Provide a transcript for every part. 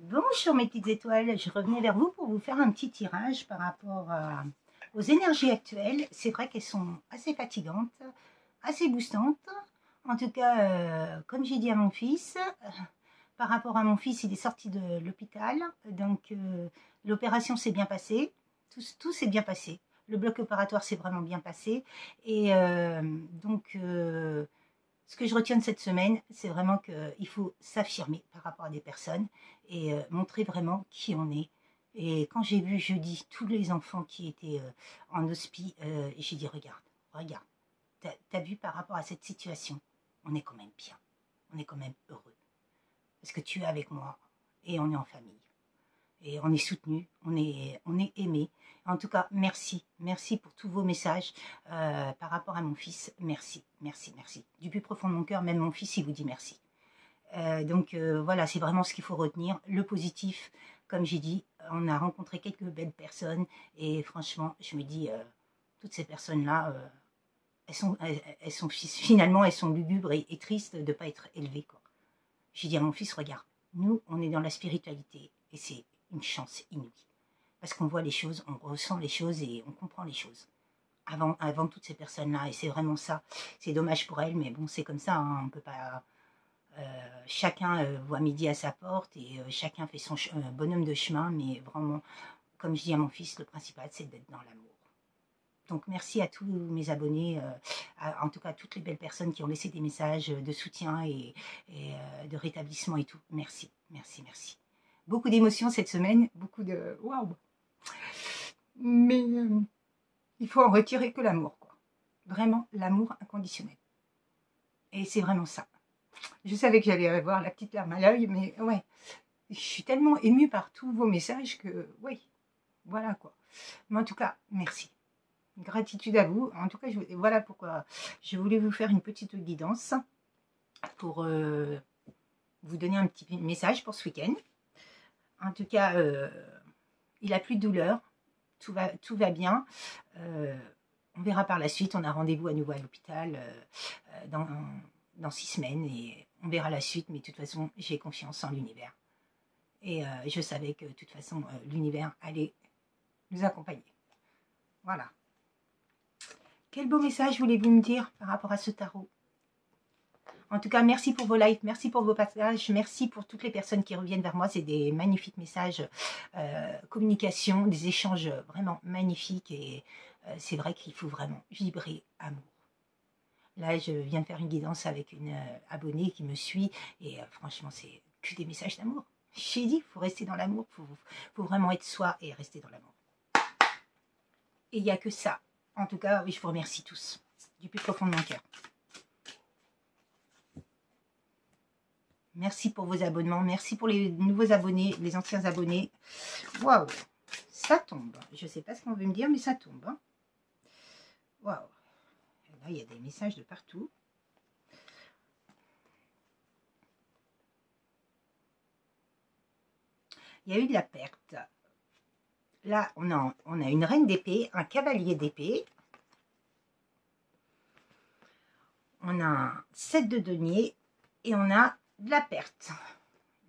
Bonjour mes petites étoiles, je revenais vers vous pour vous faire un petit tirage par rapport aux énergies actuelles. C'est vrai qu'elles sont assez fatigantes, assez boostantes. En tout cas, comme j'ai dit à mon fils, par rapport à mon fils, il est sorti de l'hôpital. Donc l'opération s'est bien passée, tout s'est bien passé. Le bloc opératoire s'est vraiment bien passé. Et ce que je retiens de cette semaine, c'est vraiment qu'il faut s'affirmer par rapport à des personnes et montrer vraiment qui on est. Et quand j'ai vu jeudi tous les enfants qui étaient en hospi, j'ai dit regarde, t'as vu par rapport à cette situation, on est quand même bien, on est quand même heureux. Parce que tu es avec moi et on est en famille. Et on est soutenu, on est aimé. En tout cas, merci pour tous vos messages par rapport à mon fils. Merci. Du plus profond de mon cœur, même mon fils, il vous dit merci. Voilà, c'est vraiment ce qu'il faut retenir. Le positif, comme j'ai dit, on a rencontré quelques belles personnes et franchement, je me dis, toutes ces personnes-là, finalement, elles sont lugubres et tristes de ne pas être élevées, quoi. J'ai dit à mon fils, regarde, nous, on est dans la spiritualité et c'est une chance inouïe. Parce qu'on voit les choses, on ressent les choses et on comprend les choses. Avant toutes ces personnes-là, et c'est vraiment ça. C'est dommage pour elles, mais bon, c'est comme ça, hein, on peut pas... chacun voit midi à sa porte et chacun fait son bonhomme de chemin, mais vraiment, comme je dis à mon fils, le principal, c'est d'être dans l'amour. Donc merci à tous mes abonnés, en tout cas à toutes les belles personnes qui ont laissé des messages de soutien et de rétablissement et tout. Merci. Beaucoup d'émotions cette semaine, beaucoup de waouh. Mais il faut en retirer que l'amour, quoi. Vraiment l'amour inconditionnel. Et c'est vraiment ça. Je savais que j'allais avoir la petite larme à l'œil, mais ouais, je suis tellement émue par tous vos messages que oui, voilà quoi. Mais en tout cas, merci. Gratitude à vous. En tout cas, voilà pourquoi je voulais vous faire une petite guidance pour vous donner un petit message pour ce week-end. En tout cas, il n'a plus de douleur, tout va bien. On verra par la suite, on a rendez-vous à nouveau à l'hôpital dans 6 semaines et on verra la suite, mais de toute façon, j'ai confiance en l'univers. Et je savais que de toute façon, l'univers allait nous accompagner. Voilà. Quel beau message voulez-vous me dire par rapport à ce tarot? En tout cas, merci pour vos likes, merci pour vos partages, merci pour toutes les personnes qui reviennent vers moi. C'est des magnifiques messages, communication, des échanges vraiment magnifiques. Et c'est vrai qu'il faut vraiment vibrer amour. Là, je viens de faire une guidance avec une abonnée qui me suit. Et franchement, c'est que des messages d'amour. J'ai dit, il faut rester dans l'amour, il faut vraiment être soi et rester dans l'amour. Et il n'y a que ça. En tout cas, oui, je vous remercie tous, du plus profond de mon cœur. Merci pour vos abonnements, merci pour les nouveaux abonnés, les anciens abonnés. Waouh, ça tombe. Je ne sais pas ce qu'on veut me dire, mais ça tombe. Hein. Waouh. Là, il y a des messages de partout. Il y a eu de la perte. Là, on a une reine d'épée, un cavalier d'épée. On a un 7 de denier et on a de la perte.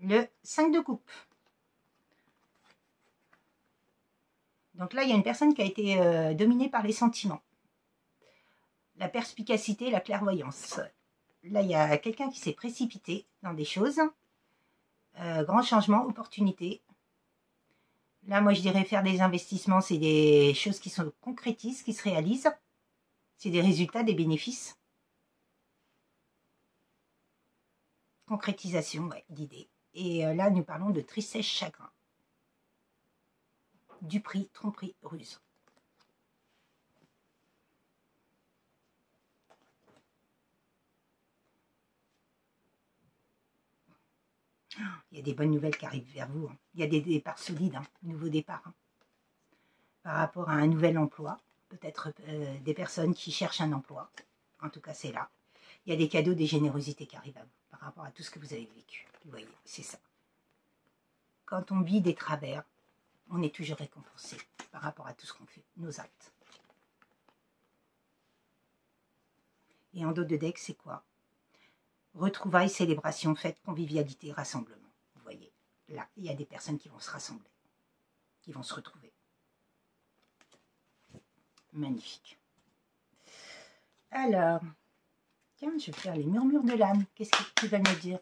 Le 5 de coupe. Donc là, il y a une personne qui a été dominée par les sentiments. La perspicacité, la clairvoyance. Là, il y a quelqu'un qui s'est précipité dans des choses. Grand changement, opportunité. Là, moi, je dirais faire des investissements, c'est des choses qui se concrétisent, qui se réalisent. C'est des résultats, des bénéfices. Concrétisation, ouais, d'idées. Et là, nous parlons de tristesse, chagrin. Duperie, tromperie, ruse. Il y a des bonnes nouvelles qui arrivent vers vous. Hein. Il y a des départs solides, hein, nouveaux départs. Hein. Par rapport à un nouvel emploi, peut-être des personnes qui cherchent un emploi. En tout cas, c'est là. Il y a des cadeaux, des générosités qui arrivent à vous par rapport à tout ce que vous avez vécu. Vous voyez, c'est ça. Quand on vit des travers, on est toujours récompensé par rapport à tout ce qu'on fait, nos actes. Et en dos de deck, c'est quoi? Retrouvailles, célébration, fête, convivialité, rassemblement. Vous voyez. Là, il y a des personnes qui vont se rassembler, qui vont se retrouver. Magnifique. Alors, tiens, je vais faire les murmures de l'âme. Qu'est-ce que tu vas me dire?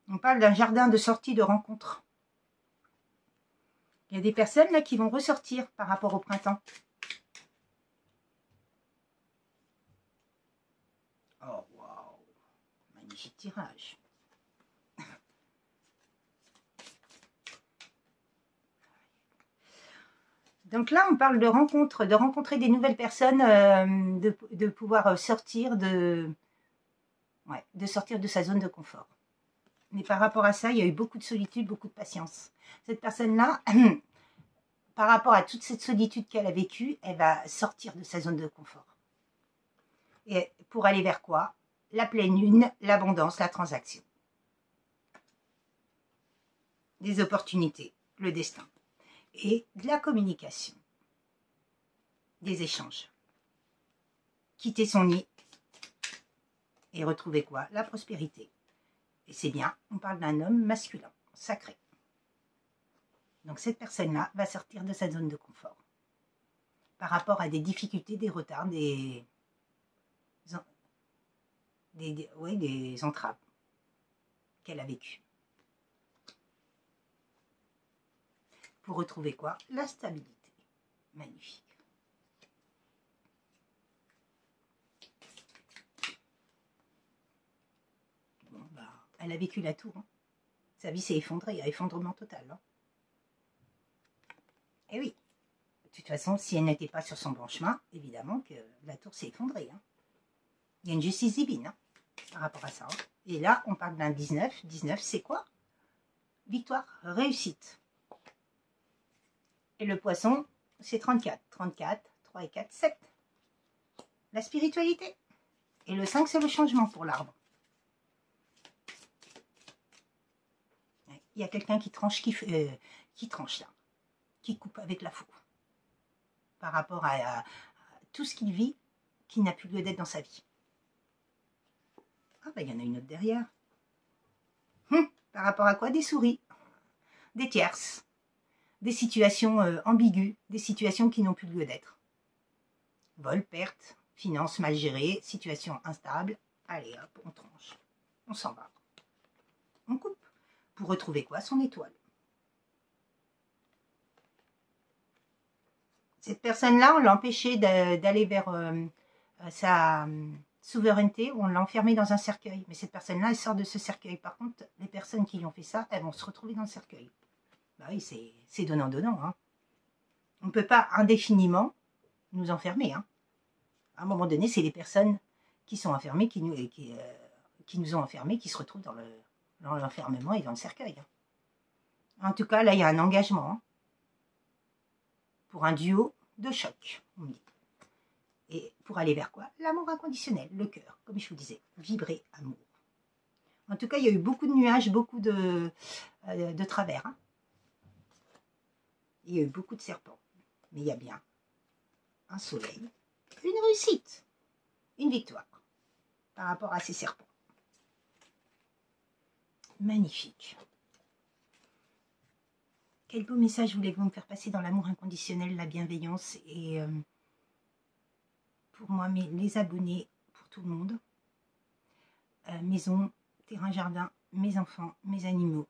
On parle d'un jardin de sortie de rencontre. Il y a des personnes là qui vont ressortir par rapport au printemps. Oh, waouh! Magnifique tirage. Donc là, on parle de rencontre, de rencontrer des nouvelles personnes, de pouvoir sortir sortir de sa zone de confort. Mais par rapport à ça, il y a eu beaucoup de solitude, beaucoup de patience. Cette personne-là, par rapport à toute cette solitude qu'elle a vécue, elle va sortir de sa zone de confort. Et pour aller vers quoi? La pleine lune, l'abondance, la transaction. Des opportunités, le destin. Et de la communication. Des échanges. Quitter son nid et retrouver quoi? La prospérité. Et c'est bien, on parle d'un homme masculin, sacré. Donc cette personne-là va sortir de sa zone de confort. Par rapport à des difficultés, des retards, des entraves qu'elle a vécues. Pour retrouver quoi? La stabilité. Magnifique. Bon, bah, elle a vécu la tour. Hein. Sa vie s'est effondrée, il y a effondrement total. Hein. Et oui. De toute façon, si elle n'était pas sur son bon chemin, évidemment que la tour s'est effondrée. Hein. Il y a une justice divine hein, par rapport à ça. Hein. Et là, on parle d'un 19. 19, c'est quoi? Victoire, réussite. Et le poisson, c'est 34. 34, 3 et 4, 7. La spiritualité. Et le 5, c'est le changement pour l'arbre. Il y a quelqu'un qui tranche, qui tranche là. Qui coupe avec la faux. Par rapport à tout ce qu'il vit, qui n'a plus lieu d'être dans sa vie. Ah bah il y en a une autre derrière. Par rapport à quoi? Des souris. Des tierces. Des situations ambiguës, des situations qui n'ont plus lieu d'être. Vol, perte, finances mal gérées, situation instable. Allez hop, on tranche. On s'en va. On coupe. Pour retrouver quoi? Son étoile. Cette personne-là, on l'a empêchée d'aller vers sa souveraineté, on l'a enfermée dans un cercueil. Mais cette personne-là, elle sort de ce cercueil. Par contre, les personnes qui lui ont fait ça, elles vont se retrouver dans le cercueil. Bah oui, c'est donnant-donnant. Hein. On ne peut pas indéfiniment nous enfermer. Hein. À un moment donné, c'est les personnes qui sont enfermées, qui nous ont enfermés, qui se retrouvent dans l'enfermement et dans le cercueil. Hein. En tout cas, là, il y a un engagement hein, pour un duo de choc, on dit. Et pour aller vers quoi? L'amour inconditionnel, le cœur, comme je vous disais, vibrer amour. En tout cas, il y a eu beaucoup de nuages, beaucoup de travers. Hein. Il y a eu beaucoup de serpents. Mais il y a bien un soleil, une réussite, une victoire par rapport à ces serpents. Magnifique. Quel beau message voulez-vous me faire passer dans l'amour inconditionnel, la bienveillance et pour moi, les abonnés, pour tout le monde. Maison, terrain, jardin, mes enfants, mes animaux,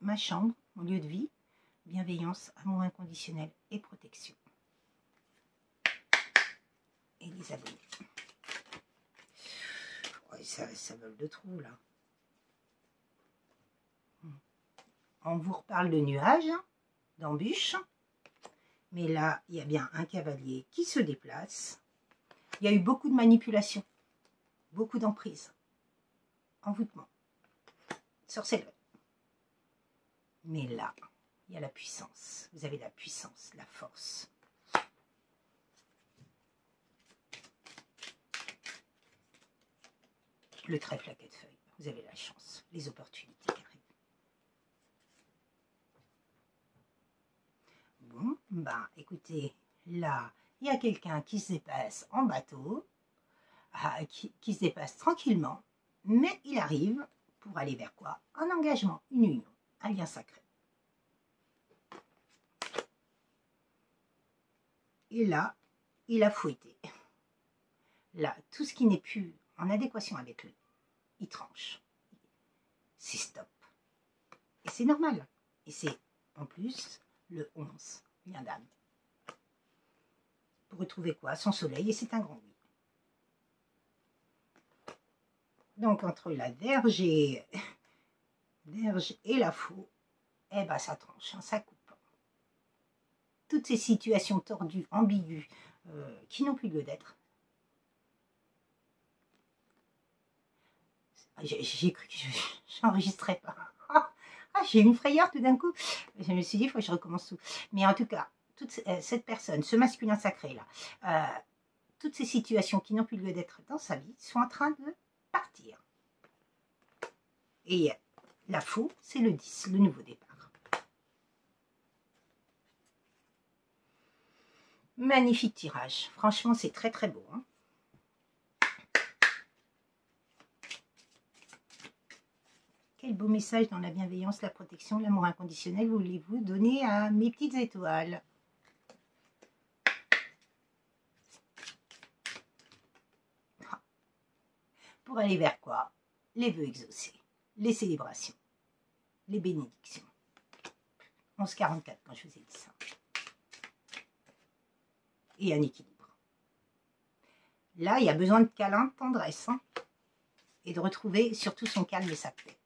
ma chambre, mon lieu de vie, bienveillance, amour inconditionnel et protection. Et les abonnés. Ouais, ça vole de trous là. On vous reparle de nuages, d'embûches. Mais là, il y a bien un cavalier qui se déplace. Il y a eu beaucoup de manipulation, beaucoup d'emprise, envoûtement, sorcellerie. Mais là, il y a la puissance. Vous avez la puissance, la force. Le trèfle à quatre feuilles. Vous avez la chance, les opportunités qui arrivent. Ben, écoutez, là, il y a quelqu'un qui se dépasse en bateau, qui se dépasse tranquillement, mais il arrive pour aller vers quoi? Un engagement, une union, un lien sacré. Et là, il a fouetté. Là, tout ce qui n'est plus en adéquation avec lui, il tranche. C'est stop. Et c'est normal. Et c'est en plus le 11, lien d'âme. Pour retrouver quoi? Son soleil, et c'est un grand oui. Donc entre la Vierge et la Faux, eh ben ça tranche, hein, ça coupe. Toutes ces situations tordues, ambiguës, qui n'ont plus lieu d'être. J'ai cru que j'enregistrais pas. J'ai eu une frayeur tout d'un coup. Je me suis dit, il faut que je recommence tout. Mais en tout cas, toute cette personne, ce masculin sacré là, toutes ces situations qui n'ont plus lieu d'être dans sa vie sont en train de partir. Et la Faux, c'est le 10, le nouveau départ. Magnifique tirage. Franchement, c'est très très beau. Hein. Quel beau message dans la bienveillance, la protection, l'amour inconditionnel voulez-vous donner à mes petites étoiles? Pour aller vers quoi? Les vœux exaucés, les célébrations, les bénédictions. 11,44 quand je vous ai dit ça. Et un équilibre. Là, il y a besoin de câlin, de tendresse. Hein, et de retrouver surtout son calme et sa paix.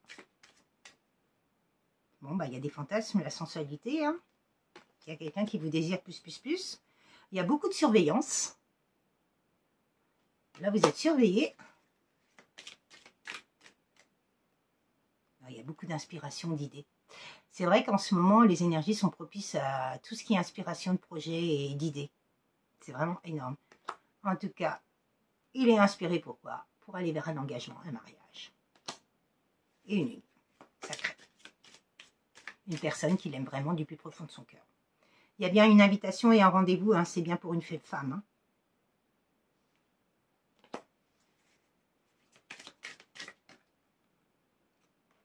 Bon, bah, il y a des fantasmes, la sensualité. Hein. Il y a quelqu'un qui vous désire plus. Il y a beaucoup de surveillance. Là, vous êtes surveillé. Il y a beaucoup d'inspiration, d'idées. C'est vrai qu'en ce moment, les énergies sont propices à tout ce qui est inspiration de projets et d'idées. C'est vraiment énorme. En tout cas, il est inspiré pourquoi? Pour aller vers un engagement, un mariage. Et une union sacrée. Une personne qu'il aime vraiment du plus profond de son cœur. Il y a bien une invitation et un rendez-vous, hein, c'est bien pour une femme. Hein.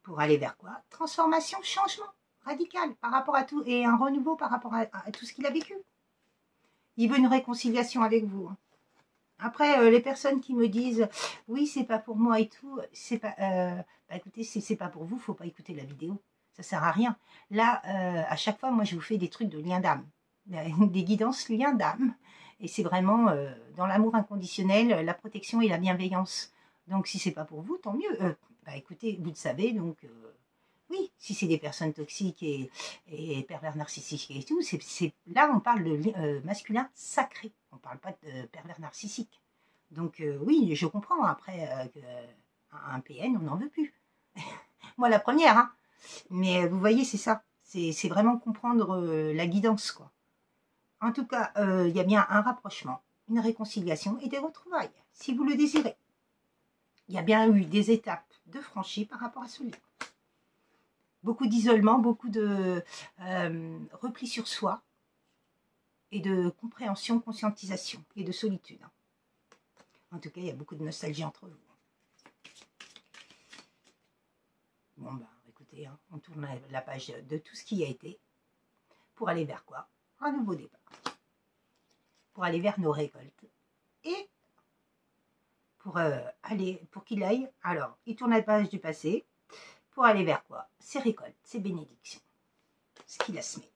Pour aller vers quoi? Transformation, changement radical par rapport à tout, et un renouveau par rapport à tout ce qu'il a vécu. Il veut une réconciliation avec vous. Hein. Après, les personnes qui me disent « Oui, c'est pas pour moi et tout », c'est pas, bah écoutez, c'est pas pour vous, faut pas écouter la vidéo. Ça sert à rien. Là, à chaque fois, moi, je vous fais des trucs de lien d'âme. Des guidances lien d'âme. Et c'est vraiment dans l'amour inconditionnel, la protection et la bienveillance. Donc, si c'est pas pour vous, tant mieux. Bah écoutez, vous le savez, donc... oui, si c'est des personnes toxiques et pervers narcissiques et tout, là on parle de masculin sacré, on ne parle pas de pervers narcissique. Donc oui, je comprends, après un PN, on n'en veut plus. Moi la première, hein. Mais vous voyez, c'est ça, c'est vraiment comprendre la guidance, quoi. En tout cas, il y a bien un rapprochement, une réconciliation et des retrouvailles, si vous le désirez. Il y a bien eu des étapes de franchie par rapport à ce livre. Beaucoup d'isolement, beaucoup de repli sur soi et de compréhension, conscientisation et de solitude. En tout cas, il y a beaucoup de nostalgie entre vous. Bon, bah, écoutez, hein, on tourne la page de tout ce qui a été pour aller vers quoi? Un nouveau départ. Pour aller vers nos récoltes. Et pour qu'il aille, alors, il tourne la page du passé. Pour aller vers quoi? Ses récoltes, ses bénédictions. Ce qu'il a semé.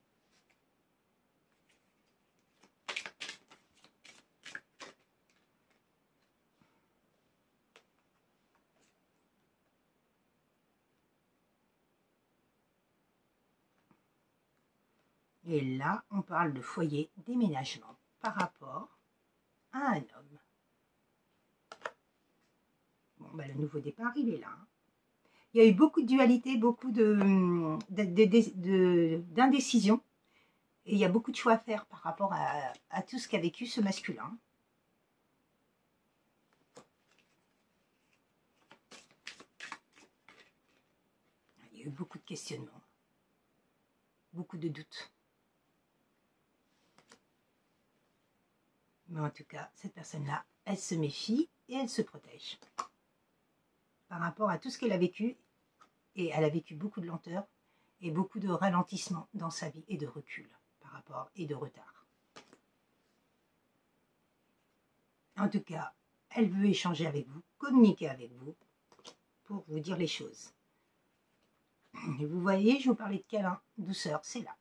Et là, on parle de foyer, déménagement par rapport à un homme. Bon, ben, le nouveau départ, il est là. Il y a eu beaucoup de dualité, beaucoup d'indécision. Et il y a beaucoup de choix à faire par rapport à tout ce qu'a vécu ce masculin. Il y a eu beaucoup de questionnements. Beaucoup de doutes. Mais en tout cas, cette personne-là, elle se méfie et elle se protège. Par rapport à tout ce qu'elle a vécu, et elle a vécu beaucoup de lenteur et beaucoup de ralentissement dans sa vie et de recul par rapport et de retard. En tout cas, elle veut échanger avec vous, communiquer avec vous pour vous dire les choses. Et vous voyez, je vous parlais de câlin, douceur, c'est là.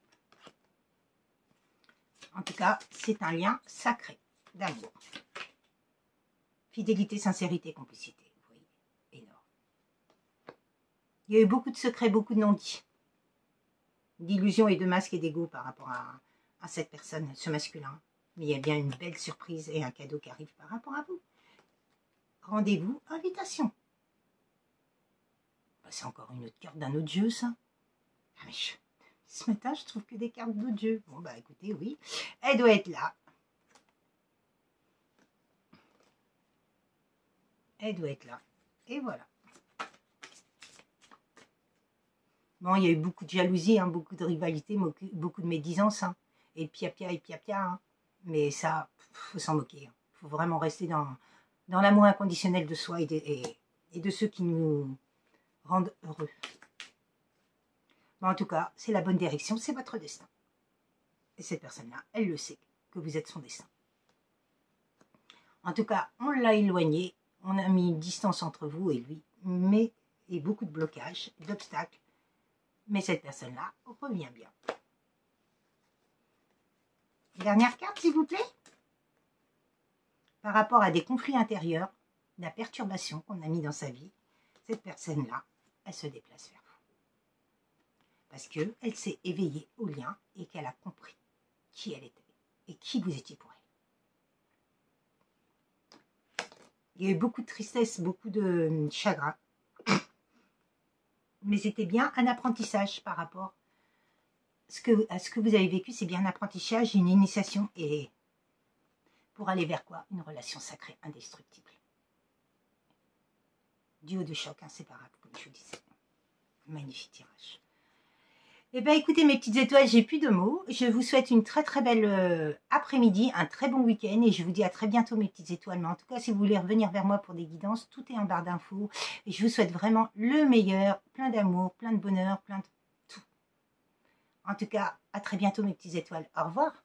En tout cas, c'est un lien sacré d'amour. Fidélité, sincérité, complicité. Vous voyez, énorme. Il y a eu beaucoup de secrets, beaucoup de non-dits. D'illusions et de masques et d'ego par rapport à cette personne, ce masculin. Mais il y a bien une belle surprise et un cadeau qui arrive par rapport à vous. Rendez-vous, invitation. C'est encore une autre carte d'un autre jeu, ça. Ah, mais ce matin, je trouve que des cartes d'autres jeux. Bon, bah écoutez, oui. Elle doit être là. Elle doit être là. Et voilà. Bon, il y a eu beaucoup de jalousie, hein, beaucoup de rivalité, beaucoup de médisance. Hein, et pia-pia et pia-pia. Hein. Mais ça, faut s'en moquer. Il faut vraiment rester dans l'amour inconditionnel de soi et de ceux qui nous rendent heureux. Bon, en tout cas, c'est la bonne direction, c'est votre destin. Et cette personne-là, elle le sait, que vous êtes son destin. En tout cas, on l'a éloigné, on a mis une distance entre vous et lui, et beaucoup de blocages, d'obstacles. Mais cette personne-là revient bien. Dernière carte, s'il vous plaît. Par rapport à des conflits intérieurs, la perturbation qu'on a mis dans sa vie, cette personne-là, elle se déplace vers vous. Parce qu'elle s'est éveillée au lien et qu'elle a compris qui elle était et qui vous étiez pour elle. Il y a eu beaucoup de tristesse, beaucoup de chagrin. Mais c'était bien un apprentissage par rapport à ce que vous avez vécu. C'est bien un apprentissage, une initiation. Et pour aller vers quoi? Une relation sacrée, indestructible. Duo de choc, inséparable, comme je vous disais. Magnifique tirage. Eh bien, écoutez, mes petites étoiles, j'ai plus de mots. Je vous souhaite une très très belle après-midi, un très bon week-end et je vous dis à très bientôt, mes petites étoiles. Mais en tout cas, si vous voulez revenir vers moi pour des guidances, tout est en barre d'infos. Et je vous souhaite vraiment le meilleur, plein d'amour, plein de bonheur, plein de tout. En tout cas, à très bientôt, mes petites étoiles. Au revoir.